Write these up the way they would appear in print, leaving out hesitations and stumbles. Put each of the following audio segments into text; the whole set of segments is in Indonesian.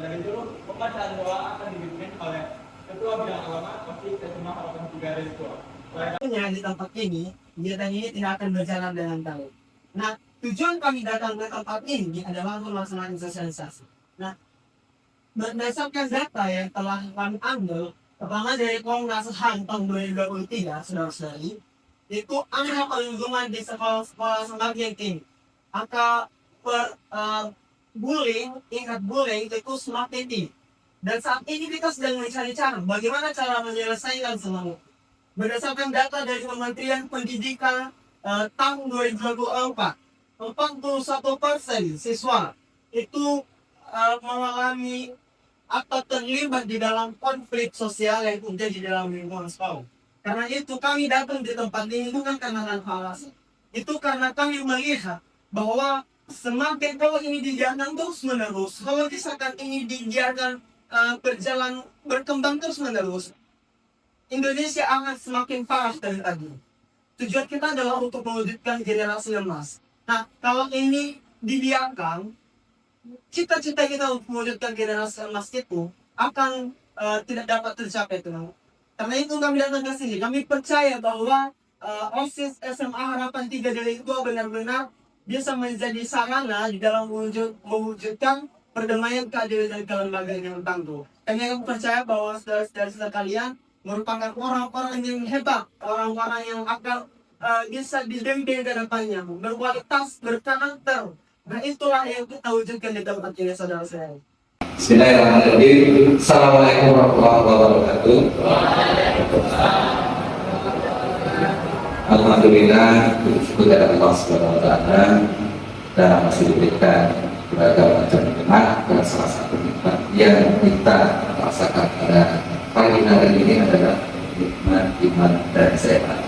Dari dulu pembacaan doa akan dipimpin oleh Ketua Bidang Agama Masjid Jemaah Harapan 3 dari Tua. Di tempat ini, kegiatan ini tidak akan berjalan dengan baik. Nah, tujuan kami datang ke tempat ini adalah untuk melaksanakan sosialisasi. Nah, berdasarkan data yang telah kami ambil, pertama dari Komnas HAM tahun 2023, saudara-saudari, itu angka perlindungan di sekolah-sekolah semakin tinggi. Angka tingkat bullying itu semakin tinggi. Dan saat ini kita sedang mencari cara bagaimana cara menyelesaikan semua. Berdasarkan data dari Kementerian Pendidikan tahun 2024, 41% siswa itu mengalami atau terlibat di dalam konflik sosial yang terjadi di dalam lingkungan sekolah. Karena itu kami datang di tempat ini bukan karena hal itu, karena kami melihat bahwa semakin kalau ini dibiarkan terus menerus, kalau misalkan ini dibiarkan berkembang terus menerus, Indonesia akan semakin parah dari tadi. Tujuan kita adalah untuk mewujudkan generasi emas. Nah, kalau ini dibiarkan, cita-cita kita untuk mewujudkan generasi emas itu akan tidak dapat tercapai, teman. Karena itu kami datang ke sini. Kami percaya bahwa OSIS SMA Harapan 3 dari itu benar-benar bisa menjadi sarana di dalam mewujudkan perdamaian, keadilan, dan kelembagaan yang tangguh. Kami percaya bahwa saudara-saudara kalian merupakan orang-orang yang hebat, orang-orang yang akan bisa dibimbing ke depannya, berkualitas, berkarakter. Nah, itulah yang kita wujudkan di tempat ini, saudara-saudara. Bismillahirrahmanirrahim. Assalamualaikum warahmatullahi wabarakatuh. Alhamdulillah, kepada Allah Subhanahu wa Ta'ala, dan masih diberikan beragam macam nikmat, dan salah satu nikmat yang kita rasakan pada pagi hari ini adalah nikmat iman dan sehat.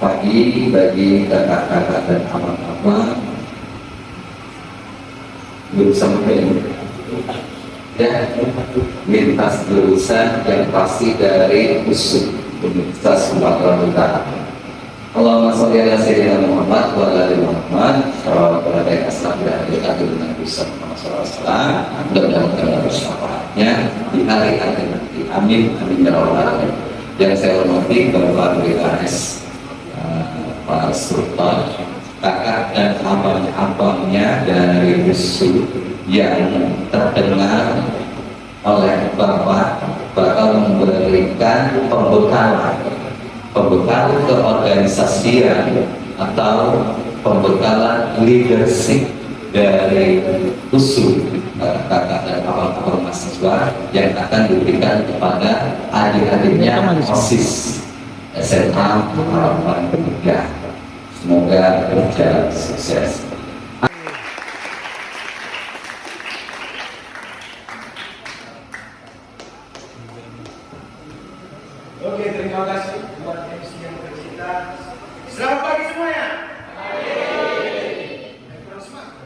Pagi bagi kakak-kakak dan abang-abang jurusan ya, lintas jurusan yang pasti dari USU Universitas Sumatera Utara. Allahumma sholli ala sayyidina Muhammad wa ala ali Muhammad wa ala ali ashabi dengan bisa Rasulullah dan bersyafaatnya di hari-hari nanti. Amin amin ya rabbal alamin. Yang saya hormati Bapak Ritanes, Pak Sultan, kakak dan abang-abangnya dari USU yang terdengar oleh Bapak bakal memberikan pembekalan keorganisasian atau pembekalan leadership dari USU, kakak dan abang-abang mahasiswa yang akan diberikan kepada adik-adiknya OSIS SMA Harapan 3. Semoga berjalan sukses. Oke, terima kasih buat MC yang bercerita. Selamat pagi semuanya. Kurang semangat.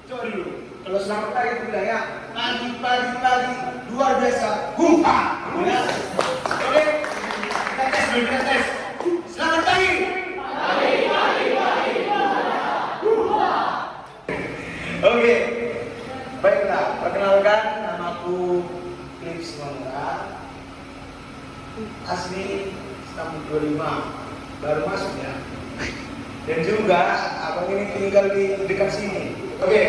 Coba dulu. Kalau selamat pagi itu bilang ya, pagi, luar biasa, humpa. Ya. Oke, kita tes dulu, kita tes. Selamat pagi. Oke, baiklah, perkenalkan namaku Clips Mangga, asli Istanbul 25, baru masuk ya. Dan juga abang ini tinggal di dekat sini. Oke,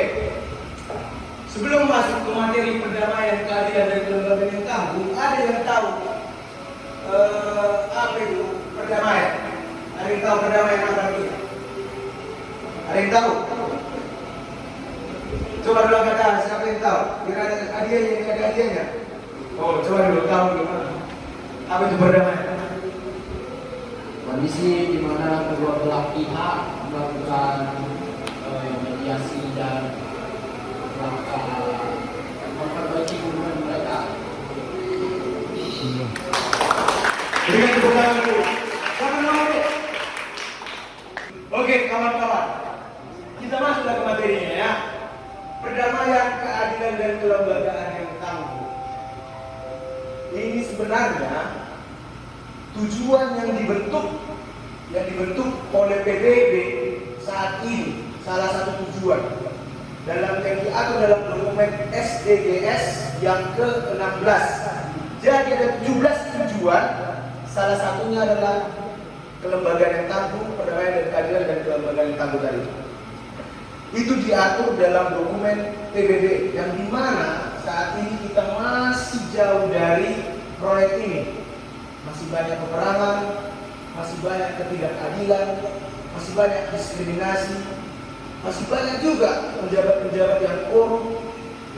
sebelum masuk ke materi perdamaian, keadilan dan kelembagaan yang tangguh, ada yang tahu apa itu perdamaian? Ada yang tahu perdamaian apa itu? Ada yang tahu? Coba dulu angkat tangan, siapa yang tahu? Biar ada hadiahnya, ini ada hadiahnya. Oh, coba dulu tahu gimana? Apa itu perdamaian? Kondisi di mana kedua belah pihak melakukan mediasi dan rangka memperbaiki hubungan mereka. Berikan tepuk tangan dulu. Siapa namanya? Oke, kawan-kawan. Kita masuklah ke materinya ya. Perdamaian, keadilan dan kelembagaan yang tangguh. Ini sebenarnya tujuan yang dibentuk oleh PBB saat ini, salah satu tujuan dalam yang diatur dalam dokumen SDGs yang ke-16. Jadi ada 17 tujuan, salah satunya adalah kelembagaan yang tangguh, perdamaian dan keadilan dan kelembagaan yang tangguh tadi. Itu diatur dalam dokumen PBB yang dimana saat ini kita masih jauh dari proyek ini. Masih banyak peperangan, masih banyak ketidakadilan, masih banyak diskriminasi, masih banyak juga pejabat-pejabat yang korup.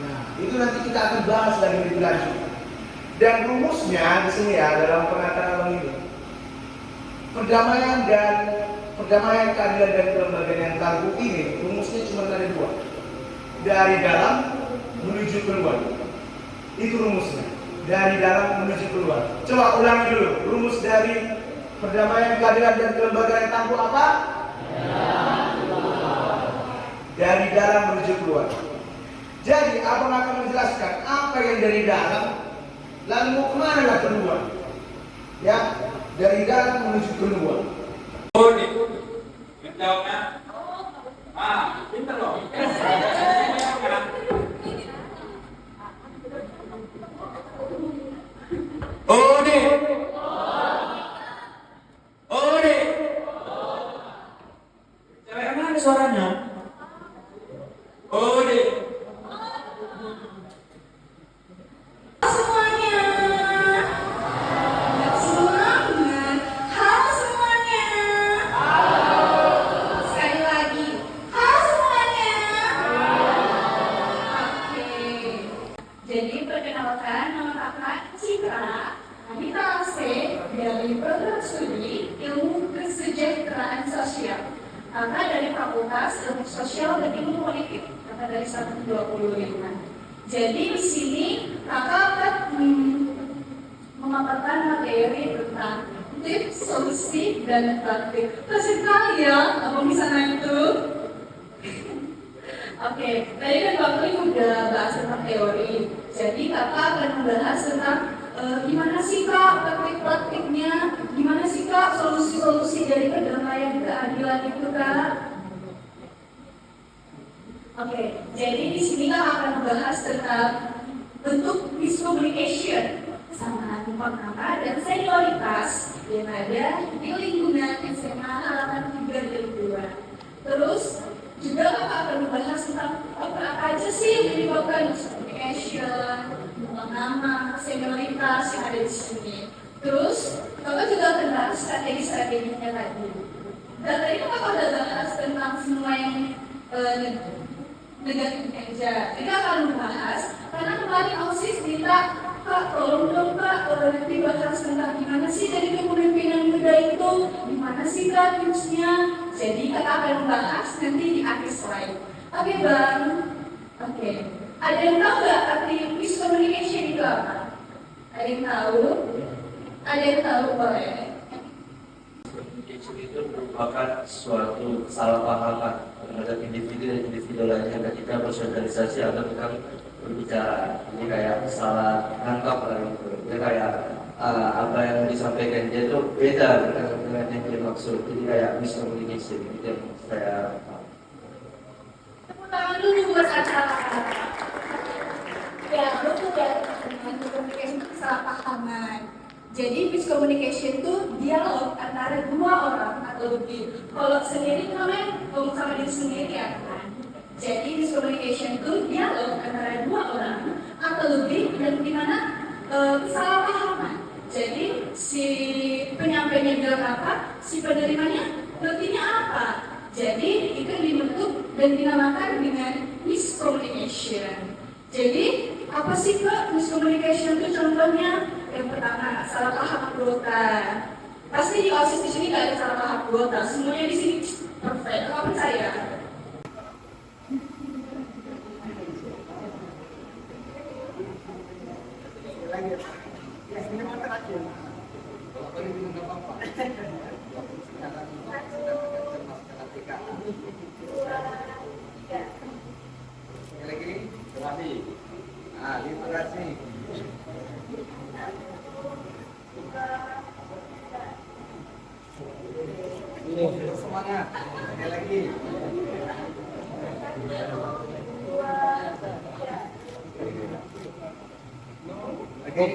Nah, itu nanti kita akan bahas lagi lebih lanjut. Dan rumusnya di sini ya dalam pengantar ini. Perdamaian, keadilan dan kelembagaan yang tangguh ini rumusnya cuma ada dua. Dari dalam menuju keluar. Itu rumusnya. Dari dalam menuju keluar. Coba ulangi dulu. Rumus dari perdamaian, keadilan dan kelembagaan yang tangguh apa? Dari dalam menuju keluar. Jadi abang akan menjelaskan apa yang dari dalam, lalu mau kemana lah keluar. Ya, dari dalam menuju keluar. Oh, nih. Jawabnya. Pintar loh. Oh, nih. Oh, nih. Cewek mana suaranya? Oh, nih. Semuanya, semangat. Halo semuanya. Sekali lagi, halo semuanya. Oke. Jadi perkenalkan, nama kakak Citra Anita Ase dari program studi Ilmu Kesejahteraan Sosial. Kakak dari Fakultas Ilmu Sosial dan Ilmu Politik. Kakak dari 125. Jadi di sini kakak akan memaparkan materi tentang tips, solusi, dan praktik. Kasih sekali ya, apa misalnya itu? Oke, tadi kan Bapak udah bahas tentang teori. Jadi kakak akan membahas tentang gimana sih kak praktik-praktiknya, gimana sih kak solusi-solusi dari perdamaian keadilan itu kak? Oke, jadi di sini kita akan membahas tentang bentuk miscommunication, kesamaan makna dan senioritas yang ada di lingkungan SMA halaman 3 dan 2. Terus juga kakak akan membahas tentang apa aja sih yang menyebabkan miscommunication, nama, senioritas yang ada di sini. Terus kakak juga akan bahas strategi-strateginya tadi. Dan tadi kakak udah bahas tentang semua yang negatif aja. Kita akan membahas karena kemarin OSIS minta kak tolong dong kak nanti bahas tentang gimana sih dari kepemimpinan muda itu, gimana sih kak tipsnya. Jadi kakak akan membahas nanti di akhir slide. Oke bang. Oke. Ada yang tahu nggak arti miscommunication itu apa? Ada yang tahu? Ada yang tahu boleh? communication itu merupakan suatu kesalahpahaman terhadap individu dan individu lainnya ketika bersosialisasi atau kita berbicara. Ini kayak salah nangkap lah gitu. Dia kayak apa yang disampaikan dia itu beda dengan yang dia maksud. Jadi kayak miscommunication gitu yang saya. Tepuk tangan dulu buat acara. Ya, betul ya. Miscommunication itu kesalahpahaman. Jadi miscommunication itu dialog antara dua orang atau lebih. Kalau sendiri itu namanya ngomong sama diri sendiri ya kan. Jadi miscommunication itu dialog antara dua orang atau lebih dan di mana kesalahpahaman. Jadi si penyampainya bilang apa, si penerimanya ngertinya apa. Jadi itu dibentuk dan dinamakan dengan miscommunication. Jadi apa sih Kak miscommunication itu contohnya? Yang pertama, salah paham anggota. Pasti di OSIS di sini nggak ada salah paham anggota. Semuanya di sini perfect. Nggak percaya? Semangat. Sekali lagi. Oke.